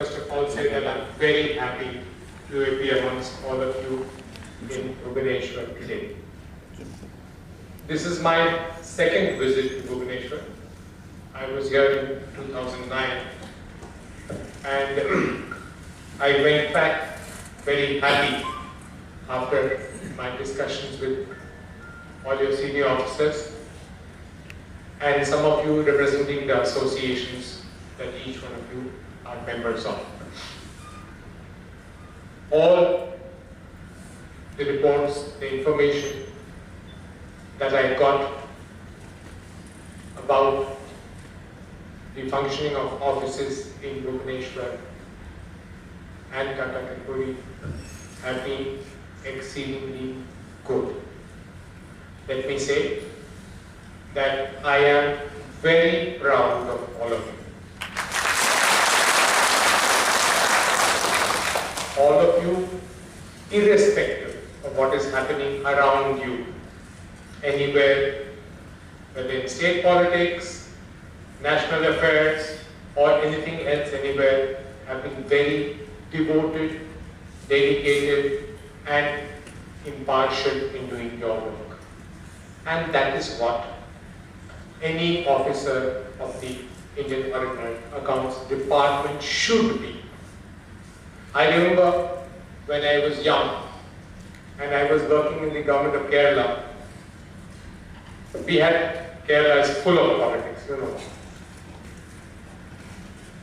First of all, say that I'm very happy to be amongst all of you in Bhubaneswar today. This is my second visit to Bhubaneswar. I was here in 2009 and I went back very happy after my discussions with all your senior officers and some of you representing the associations that each one of you are members of. All the reports, the information that I got about the functioning of offices in Bhubaneswar and Cuttack and Puri have been exceedingly good. Let me say that I am very proud of all of you. All of you, irrespective of what is happening around you, anywhere, whether in state politics, national affairs, or anything else anywhere, have been very devoted, dedicated, and impartial in doing your work. And that is what any officer of the Indian Foreign Accounts Department should be. I remember when I was young and I was working in the government of Kerala, we had Kerala is full of politics, you know.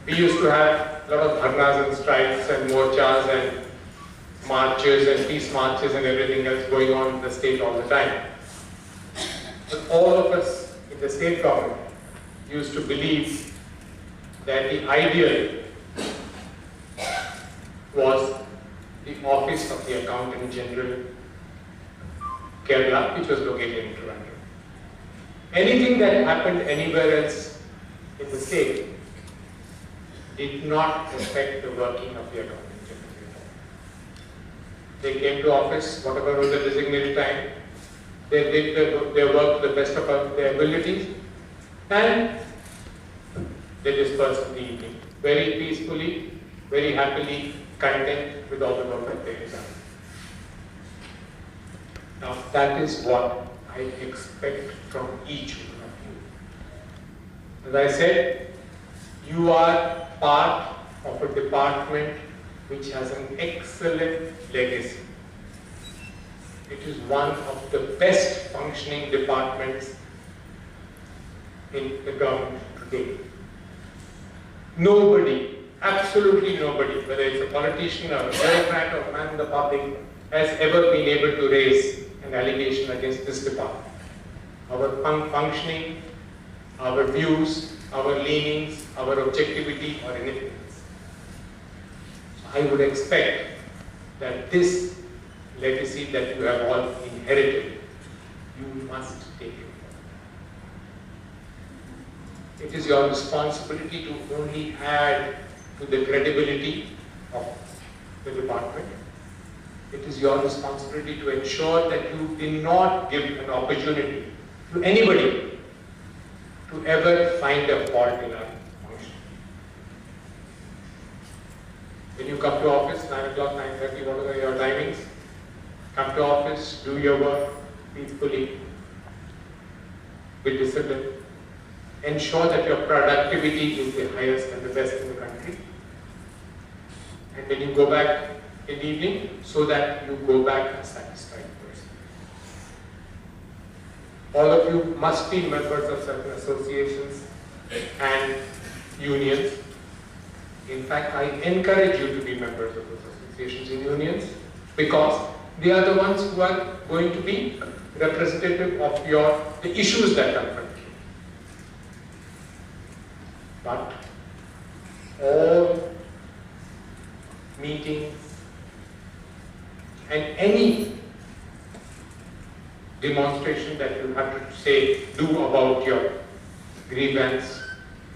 We used to have a lot of dharnas and strikes and morchas and marches and peace marches and everything else going on in the state all the time. But all of us in the state government used to believe that the ideal was the office of the Accountant General Kerala, which was located in Trivandrum. Anything that happened anywhere else in the state did not affect the working of the Accountant General. They came to office, whatever was the designated time, they did their work to the best of their abilities, and they dispersed in the evening, very peacefully, very happily, content with all the work that they have done. Now that is what I expect from each one of you. As I said, you are part of a department which has an excellent legacy. It is one of the best functioning departments in the government today. Nobody, absolutely nobody, whether it's a politician or a bureaucrat or a man in the public, has ever been able to raise an allegation against this department. Our functioning, our views, our leanings, our objectivity, or anything else. I would expect that this legacy that you have all inherited, you must take it. It is your responsibility to only add to the credibility of the department. It is your responsibility to ensure that you do not give an opportunity to anybody to ever find a fault in our function. When you come to office, 9 o'clock, 9:30, whatever your timings, come to office, do your work peacefully, with discipline. Ensure that your productivity is the highest and the best in the country. And then you go back in the evening so that you go back a satisfied person. All of you must be members of certain associations and unions. In fact, I encourage you to be members of those associations and unions because they are the ones who are going to be representative of the issues that confront you. But all meetings and any demonstration that you have to do about your grievance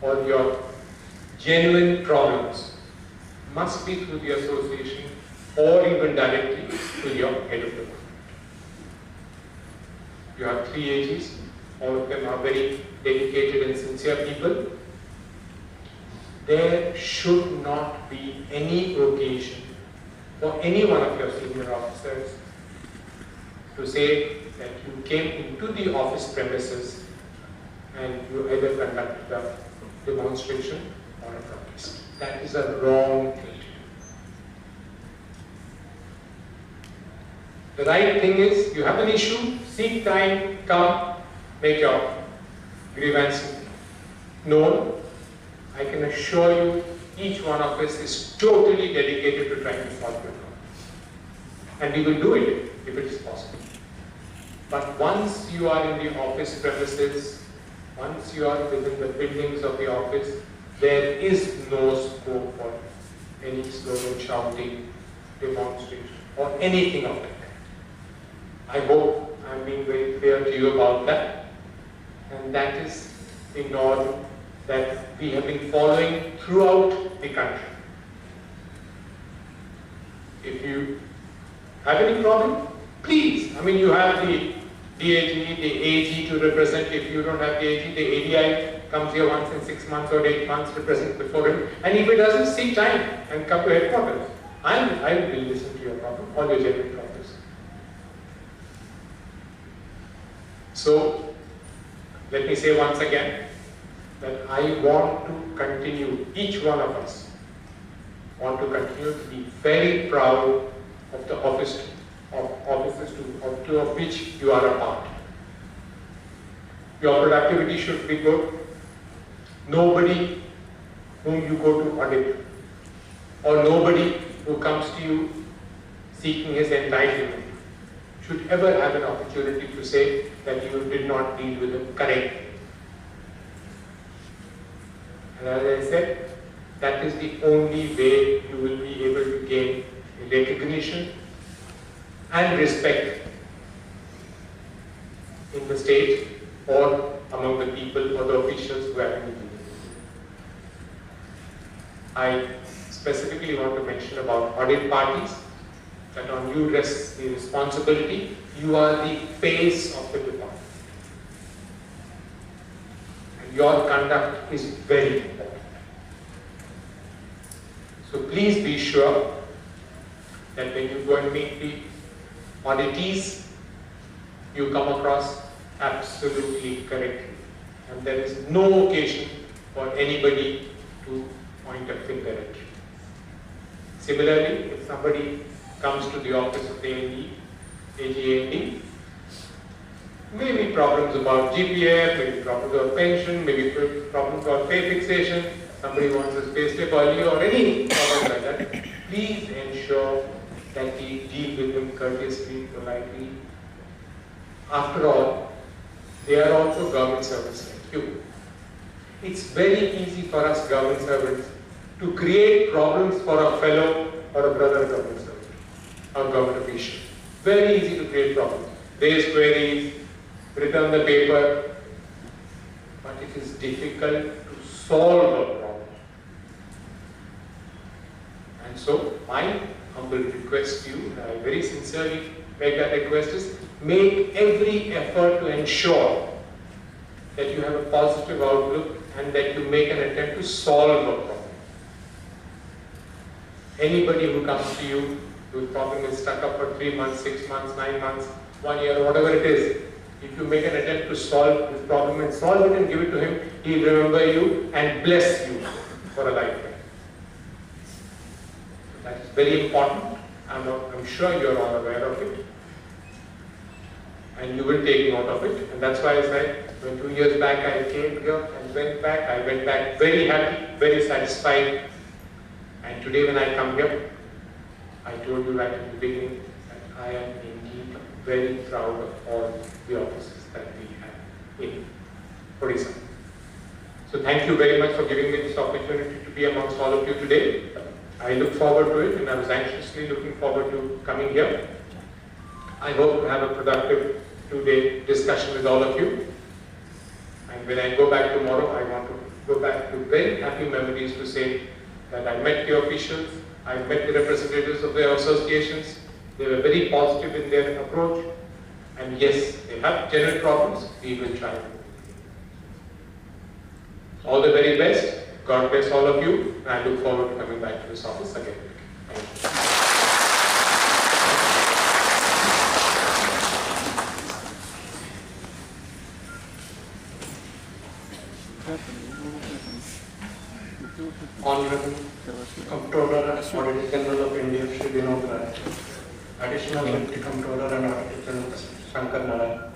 or your genuine problems must be through the association or even directly to your head of the government. You have 3 AGs, all of them are very dedicated and sincere people. there should not be any occasion for any one of your senior officers to say that you came into the office premises and you either conducted a demonstration or a protest. That is a wrong thing to do. The right thing is, you have an issue, seek time, come, make your grievance known. I can assure you, each one of us is totally dedicated to trying to solve your problem. And we will do it if it is possible. But once you are in the office premises, once you are within the buildings of the office, there is no scope for any slogan, shouting, demonstration, or anything of that kind. I hope I am being very clear to you about that. And that is the norm that we have been following throughout the country. If you have any problem, please, you have the DAG, the AG to represent. If you don't have the AG, the ADI comes here once in 6 months or 8 months, represent before him. And if he doesn't, seek time and come to headquarters. I will listen to your problem, all your genuine problems. So, let me say once again that I want to continue, each one of us want to continue to be very proud of the offices of which you are a part. Your productivity should be good. Nobody whom you go to audit, or nobody who comes to you seeking his entitlement, should ever have an opportunity to say that you did not deal with him correctly. And as I said, that is the only way you will be able to gain recognition and respect in the state or among the people or the officials who have been dealing with you. I specifically want to mention about audit parties, that on you rests the responsibility. You are the face of the department. And your conduct is very important. So please be sure that when you go and meet the auditees, you come across absolutely correctly. And there is no occasion for anybody to point a finger at you. Similarly, if somebody comes to the office of the AG&E, maybe problems about GPF, maybe problems about pension, maybe problems about pay fixation, somebody wants his pay slip early or any problem like that, please ensure that we deal with them courteously, politely. After all, they are also government servants like you. It's very easy for us government servants to create problems for a fellow or a brother government servant or government official. Very easy to create problems. Raise queries, return the paper, but it is difficult to solve a problem. And so, my humble request to you, and I very sincerely make that request, is make every effort to ensure that you have a positive outlook and that you make an attempt to solve a problem. Anybody who comes to you whose problem is stuck up for 3 months, 6 months, 9 months, 1 year, whatever it is, if you make an attempt to solve this problem and solve it and give it to him, he'll remember you and bless you for a lifetime. That is very important. I'm sure you're all aware of it. And you will take note of it. And that's why I said, when 2 years back I came here and went back very happy, very satisfied. And today when I come here, I told you right at the beginning that I am indeed very proud of all the offices that we have in Odisha. So thank you very much for giving me this opportunity to be amongst all of you today. I look forward to it, and I was anxiously looking forward to coming here. I hope to have a productive 2-day discussion with all of you. And when I go back tomorrow, I want to go back to very happy memories to say that I met the officials, I met the representatives of the associations. They were very positive in their approach. And yes, they have genuine problems. We will try. All the very best. God bless all of you, and I look forward to coming back to this office again. Thank you. Honorable Comptroller, Auditor General of India, Shri Vinod Rai, Additional Deputy Comptroller and Auditor General Shankar Narayan,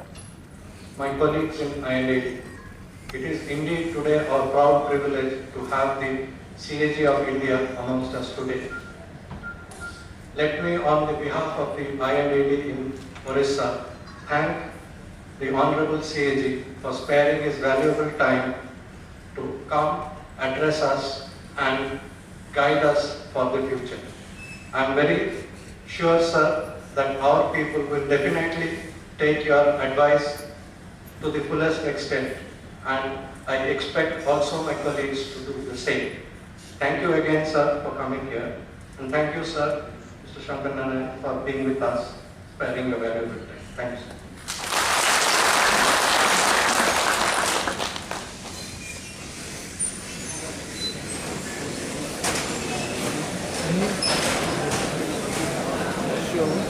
my colleagues in INA, it is indeed today our proud privilege to have the CAG of India amongst us today. Let me, on the behalf of the INAD in Orissa, thank the Honorable CAG for sparing his valuable time to come, address us and guide us for the future. I am very sure, sir, that our people will definitely take your advice to the fullest extent, and I expect also my colleagues to do the same. Thank you again, sir, for coming here, and thank you, sir, Mr. Shankar Narayan, for being with us, sparing your valuable time. Thank you, sir. Sure.